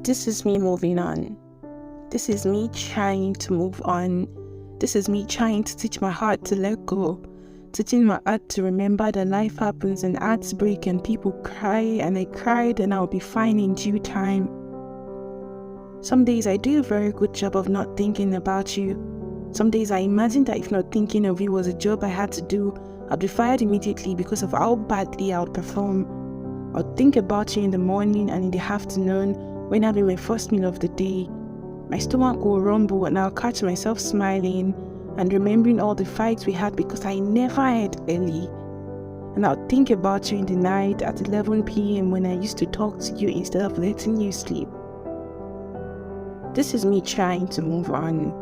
This is me moving on. This is me trying to move on. This is me trying to teach my heart to let go. Teaching my heart to remember that life happens and hearts break and people cry, and I cried and I'll be fine in due time. Some days I do a very good job of not thinking about you. Some days I imagine that if not thinking of you was a job I had to do, I'd be fired immediately because of how badly I would perform. I'll think about you in the morning and in the afternoon when having my first meal of the day. My stomach will rumble and I'll catch myself smiling and remembering all the fights we had because I never ate early. And I'll think about you in the night at 11 p.m. when I used to talk to you instead of letting you sleep. This is me trying to move on.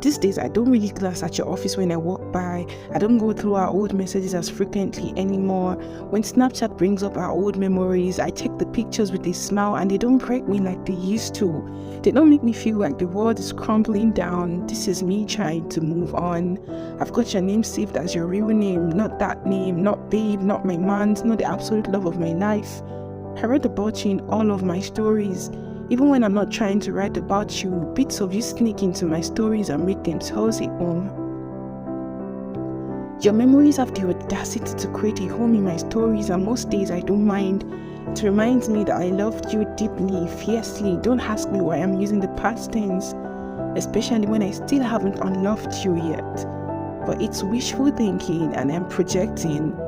These days, I don't really glance at your office when I walk by. I don't go through our old messages as frequently anymore. When Snapchat brings up our old memories, I check the pictures with a smile and they don't break me like they used to. They don't make me feel like the world is crumbling down. This is me trying to move on. I've got your name saved as your real name, not that name, not babe, not my man's, not the absolute love of my life. I read about you in all of my stories. Even when I'm not trying to write about you, bits of you sneak into my stories and make themselves a home. Your memories have the audacity to create a home in my stories, and most days I don't mind. It reminds me that I loved you deeply, fiercely. Don't ask me why I'm using the past tense, especially when I still haven't unloved you yet. But it's wishful thinking and I'm projecting.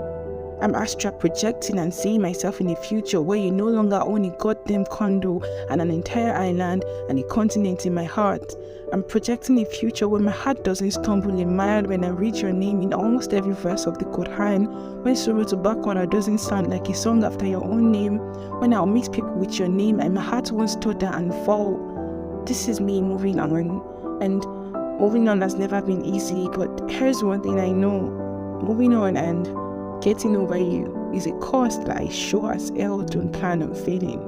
I'm astral projecting and seeing myself in a future where you no longer own a goddamn condo and an entire island and a continent in my heart. I'm projecting a future where my heart doesn't stumble a mile when I read your name in almost every verse of the Quran, when Surah Al-Baqarah doesn't sound like a song after your own name, when I'll meet people with your name and my heart won't stutter and fall. This is me moving on, and moving on has never been easy, but here's one thing I know. Moving on and getting over you is a course that I sure as hell don't plan on failing.